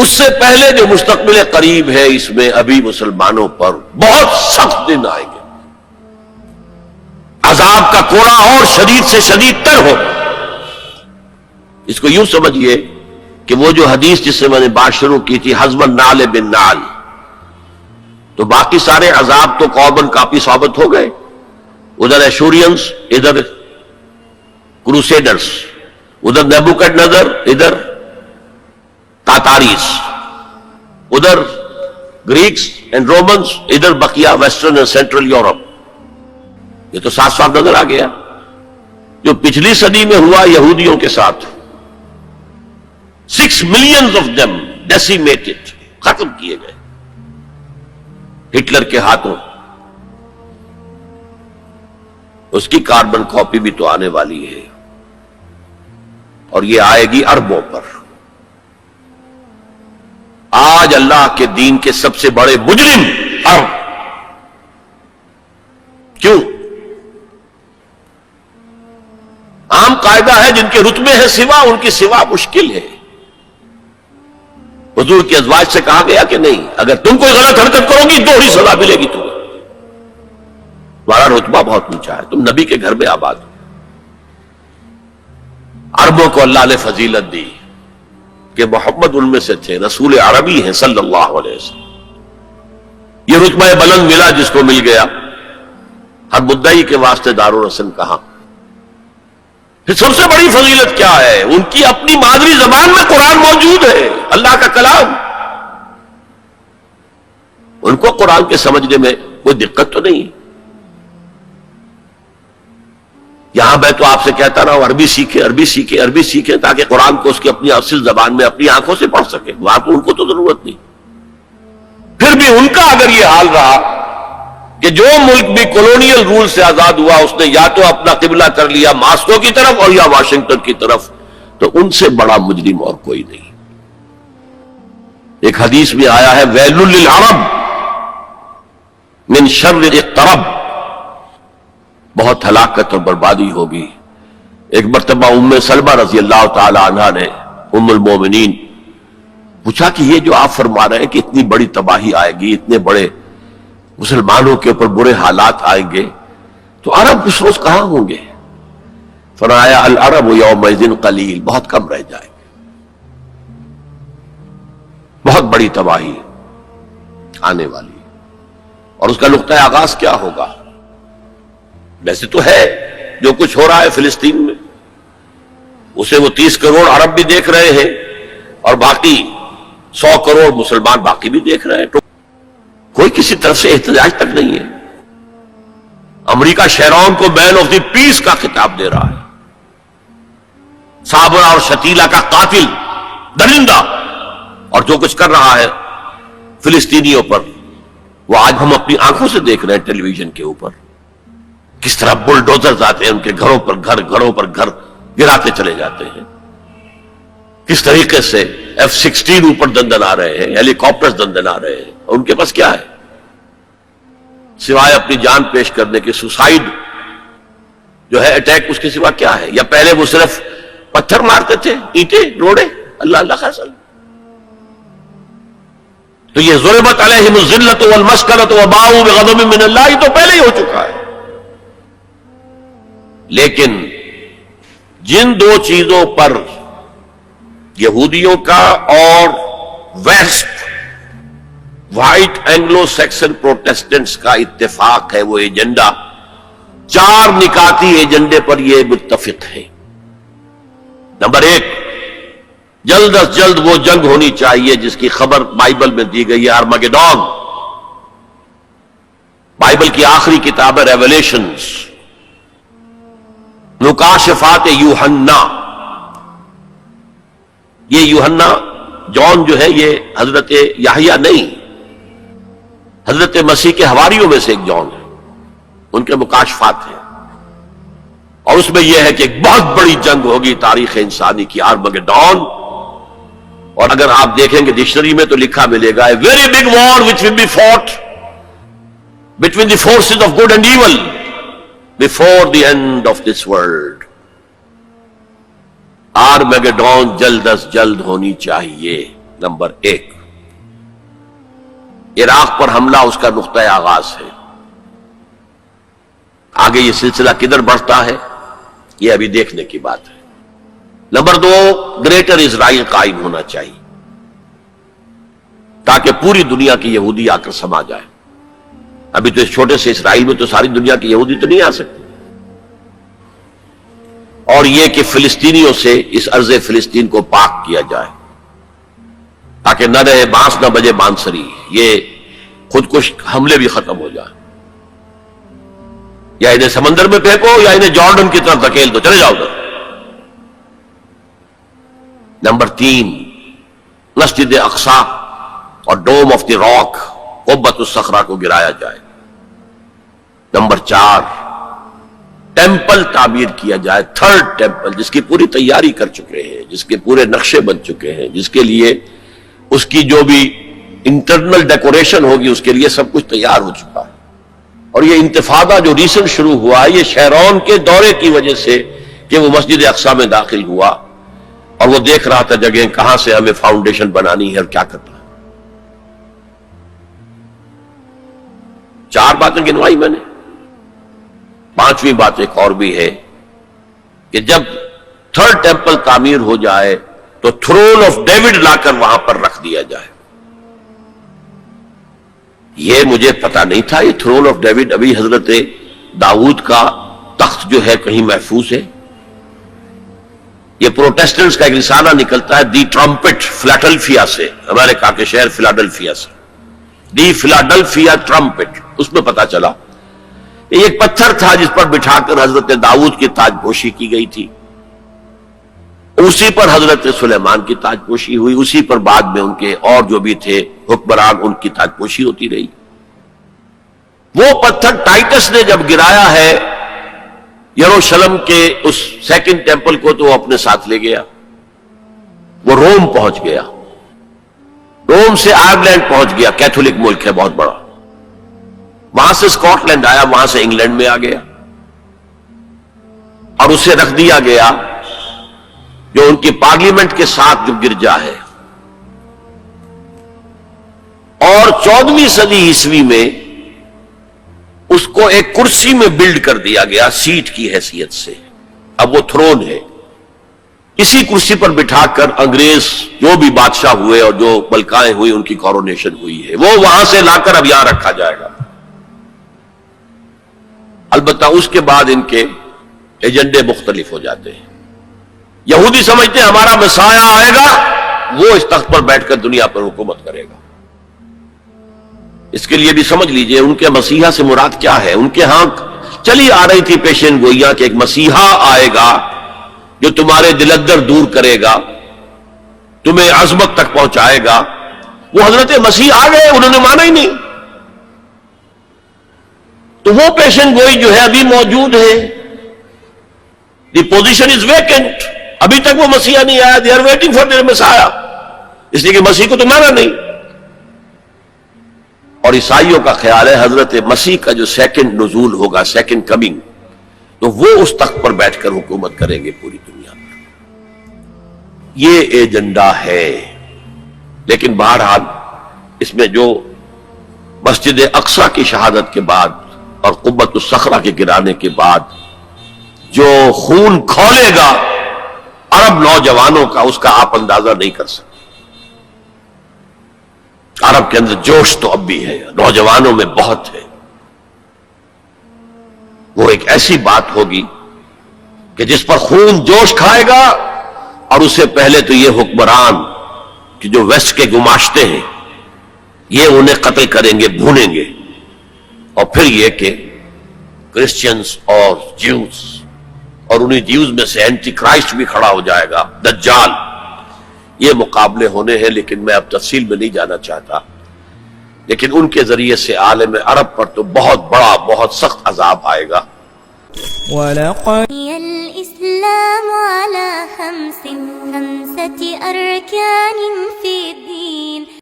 اس سے پہلے جو مستقبل قریب ہے اس میں ابھی مسلمانوں پر بہت سخت دن آئیں گے، عذاب کا کوڑا اور شدید سے شدید تر ہوگا۔ اس کو یوں سمجھیے کہ وہ جو حدیث جس سے میں نے بات شروع کی تھی، حزب النعل بالنعل، تو باقی سارے عذاب تو کاربن کاپی ثابت ہو گئے، ادھر ایشورینز، ادھر کروسیڈرز، ادھر نیبوکڈنیزر، ادھر تاتاریز، ادھر گریکس اینڈ رومنز، ادھر بقیہ ویسٹرن اینڈ سینٹرل یورپ۔ یہ تو صاف صاف نظر آ گیا جو پچھلی صدی میں ہوا یہودیوں کے ساتھ، 6 million of them decimated، ختم کیے گئے ہٹلر کے ہاتھوں۔ اس کی کاربن کاپی بھی تو آنے والی ہے، اور یہ آئے گی اربوں پر۔ آج اللہ کے دین کے سب سے بڑے مجرم عرب، کیوں؟ عام قاعدہ ہے جن کے رتبے ہیں سوا، ان کی سوا مشکل ہے۔ حضور کی ازواج سے کہا گیا کہ نہیں، اگر تم کوئی غلط حرکت کرو گی دوہری سزا ملے گی تمہیں، تمہارا رتبہ بہت اونچا ہے، تم نبی کے گھر میں آباد ہو۔ عربوں کو اللہ نے فضیلت دی کہ محمد ان میں سے تھے، رسول عربی ہیں صلی اللہ علیہ وسلم۔ یہ رتبہ بلند ملا جس کو مل گیا، ہر مدعی کے واسطے دار الرسل کہا۔ پھر سب سے بڑی فضیلت کیا ہے؟ ان کی اپنی مادری زبان میں قرآن موجود ہے، اللہ کا کلام۔ ان کو قرآن کے سمجھنے میں کوئی دقت تو نہیں۔ یہاں میں تو آپ سے کہتا رہا ہوں عربی سیکھیں، عربی سیکھیں، عربی سیکھیں، تاکہ قرآن کو اس کی اپنی اصل زبان میں اپنی آنکھوں سے پڑھ سکیں۔ وہاں تو ان کو تو ضرورت نہیں۔ پھر بھی ان کا اگر یہ حال رہا کہ جو ملک بھی کولونیل رول سے آزاد ہوا اس نے یا تو اپنا قبلہ کر لیا ماسکو کی طرف اور یا واشنگٹن کی طرف، تو ان سے بڑا مجرم اور کوئی نہیں۔ ایک حدیث میں آیا ہے ویل للعرب من شر اقترب، بہت ہلاکت اور بربادی ہوگی۔ ایک مرتبہ ام سلمہ رضی اللہ تعالی عنہا نے، ام المومنین، پوچھا کہ یہ جو آپ فرما رہے ہیں کہ اتنی بڑی تباہی آئے گی، اتنے بڑے مسلمانوں کے اوپر برے حالات آئیں گے، تو عرب اس روز کہاں ہوں گے؟ فرمایا العرب یومئذ قلیل، بہت کم رہ جائیں گے۔ بہت بڑی تباہی آنے والی ہے، اور اس کا نقطہ آغاز کیا ہوگا؟ ویسے تو ہے جو کچھ ہو رہا ہے فلسطین میں، اسے وہ 30 کروڑ عرب بھی دیکھ رہے ہیں، اور باقی 100 کروڑ مسلمان باقی بھی دیکھ رہے ہیں۔ تو کوئی کسی طرف سے احتجاج تک نہیں ہے۔ امریکہ شیرون کو مین آف دی پیس کا خطاب دے رہا ہے، صابرہ اور شتیلہ کا قاتل، درندہ، اور جو کچھ کر رہا ہے فلسطینیوں پر وہ آج ہم اپنی آنکھوں سے دیکھ رہے ہیں ٹیلی ویژن کے اوپر، کس طرح بلڈوزرز آتے ہیں ان کے گھروں پر گھر گراتے چلے جاتے ہیں، کس طریقے سے F-16 اوپر دندن آ رہے ہیں، ہیلی کاپٹرز دندن آ رہے ہیں، اور ان کے پاس کیا ہے سوائے اپنی جان پیش کرنے کے؟ سوسائیڈ جو ہے اٹیک، اس کے سوا کیا ہے؟ یا پہلے وہ صرف پتھر مارتے تھے، اینٹیں، روڑے، اللہ اللہ خیصل۔ تو یہ ضربت علیہم الذلۃ والمسکنۃ وباؤوا بغضب من اللہ تو پہلے ہی ہو چکا ہے۔ لیکن جن دو چیزوں پر یہودیوں کا اور west white Anglo Saxon Protestants کا اتفاق ہے، وہ ایجنڈا، 4 نکاتی ایجنڈے پر یہ متفق ہے۔ نمبر 1، جلد از جلد وہ جنگ ہونی چاہیے جس کی خبر بائبل میں دی گئی ہے، ارمگیڈون، بائبل کی آخری کتاب ہے ریویلیشنز، مکاشفات یوحنا۔ یہ یوحنا جون جو ہے یہ حضرت یحییٰ نہیں، حضرت مسیح کے حواریوں میں سے ایک جون ہے، ان کے مکاشفات ہیں، اور اس میں یہ ہے کہ ایک بہت بڑی جنگ ہوگی تاریخ انسانی کی، آرمگیڈون۔ اور اگر آپ دیکھیں گے ڈکشنری میں تو لکھا ملے گا a very big war which will be fought between the forces of good and evil before the end of this world۔ آرمگیڈون جلد از جلد ہونی چاہیے، نمبر 1، عراق پر حملہ اس کا نقطۂ آغاز ہے. آگے یہ سلسلہ کدھر بڑھتا ہے یہ ابھی دیکھنے کی بات ہے. نمبر 2، گریٹر اسرائیل قائم ہونا چاہیے تاکہ پوری دنیا کی یہودی آ کر سما جائے. ابھی تو اس چھوٹے سے اسرائیل میں تو ساری دنیا کی یہودی تو نہیں آ سکتی. اور یہ کہ فلسطینیوں سے اس ارض فلسطین کو پاک کیا جائے تاکہ نہ رہے بانس نہ بجے بانسری، یہ خودکش حملے بھی ختم ہو جائے. یا انہیں سمندر میں پھینکو یا انہیں جارڈن کی طرف دھکیل دو، چلے جاؤ ادھر. نمبر 3، مسجد اقصی اور ڈوم آف دی راک قبۃ الصخرہ کو گرایا جائے. نمبر 4، ٹیمپل تعمیر کیا جائے، 3rd ٹیمپل، جس کی پوری تیاری کر چکے ہیں، جس کے پورے نقشے بن چکے ہیں، جس کے لیے اس کی جو بھی انٹرنل ڈیکوریشن ہوگی اس کے لیے سب کچھ تیار ہو چکا ہے. اور یہ انتفاضہ جو ریسنٹ شروع ہوا ہے یہ شیرون کے دورے کی وجہ سے کہ وہ مسجد اقصی میں داخل ہوا اور وہ دیکھ رہا تھا جگہ کہاں سے ہمیں فاؤنڈیشن بنانی ہے اور کیا کرنا ہے. 4 باتیں گنوائی میں نے. 5ویں بات ایک اور بھی ہے کہ جب 3rd ٹیمپل تعمیر ہو جائے تو تھرون آف ڈیوڈ لا کر وہاں پر رکھ دیا جائے. یہ مجھے پتا نہیں تھا، یہ تھرون آف ڈیوڈ ابھی حضرت داؤد کا تخت جو ہے کہیں محفوظ ہے. یہ پروٹیسٹنٹس کا ایک رسالہ نکلتا ہے دی ٹرمپٹ فلاڈلفیا سے، امریکہ کے شہر فلاڈلفیا سے، دی فلاڈلفیا ٹرمپٹ. اس میں پتا چلا یہ ایک پتھر تھا جس پر بٹھا کر حضرت داؤد کی تاج پوشی کی گئی تھی، اسی پر حضرت سلیمان کی تاج پوشی ہوئی، اسی پر بعد میں ان کے اور جو بھی تھے حکمران ان کی تاج پوشی ہوتی رہی. وہ پتھر ٹائٹس نے جب گرایا ہے یروشلم کے اس 2nd ٹیمپل کو تو وہ اپنے ساتھ لے گیا. وہ روم پہنچ گیا، روم سے آئرلینڈ پہنچ گیا، کیتھولک ملک ہے بہت بڑا. وہاں سے اسکاٹ لینڈ آیا، وہاں سے انگلینڈ میں آ گیا اور اسے رکھ دیا گیا جو ان کی پارلیمنٹ کے ساتھ جو گرجا ہے. اور 14ویں صدی عیسوی میں اس کو ایک کرسی میں بلڈ کر دیا گیا سیٹ کی حیثیت سے. اب وہ تھرون ہے، اسی کرسی پر بٹھا کر انگریز جو بھی بادشاہ ہوئے اور جو ملکائیں ہوئی ان کی کورونیشن ہوئی ہے، وہ وہاں سے لا کر اب یہاں رکھا جائے گا. البتہ اس کے بعد ان کے ایجنڈے مختلف ہو جاتے ہیں. یہودی سمجھتے ہیں ہمارا مسیح آئے گا، وہ اس تخت پر بیٹھ کر دنیا پر حکومت کرے گا. اس کے لیے بھی سمجھ لیجئے ان کے مسیحا سے مراد کیا ہے. ان کے ہاں چلی آ رہی تھی پیشین گوئیاں کہ ایک مسیحا آئے گا جو تمہارے دلدر دور کرے گا، تمہیں عظمت تک پہنچائے گا. وہ حضرت مسیح آ گئے، انہوں نے مانا ہی نہیں. تو وہ پیشن گوئی جو ہے ابھی موجود ہے. The position is vacant. ابھی تک وہ مسیح نہیں آیا. They are waiting for their مسیح، اس لیے کہ مسیح کو تو مانا نہیں. اور عیسائیوں کا خیال ہے حضرت مسیح کا جو 2nd نزول ہوگا، 2nd کمنگ، تو وہ اس تخت پر بیٹھ کر حکومت کریں گے پوری دنیا پر. یہ ایجنڈا ہے. لیکن بہرحال اس میں جو مسجد اقصی کی شہادت کے بعد اور قبۃ الصخرہ کے گرانے کے بعد جو خون کھولے گا عرب نوجوانوں کا، اس کا آپ اندازہ نہیں کر سکتے. عرب کے اندر جوش تو اب بھی ہے، نوجوانوں میں بہت ہے. وہ ایک ایسی بات ہوگی کہ جس پر خون جوش کھائے گا. اور اس سے پہلے تو یہ حکمران کہ جو ویسٹ کے گماشتے ہیں یہ انہیں قتل کریں گے، بھونیں گے. اور پھر یہ کہ کرسچنز اور جیوز، اور انہیں جیوز میں سے اینٹی کرائسٹ بھی کھڑا ہو جائے گا، دجال. یہ مقابلے ہونے ہیں، لیکن میں اب تفصیل میں نہیں جانا چاہتا. لیکن ان کے ذریعے سے عالم عرب پر تو بہت بڑا، بہت سخت عذاب آئے گا. وَلَقَدْ الْإِسْلَامُ عَلَى خَمْسٍ خَمْسَةِ أَرْكَانٍ فِي الدِّينِ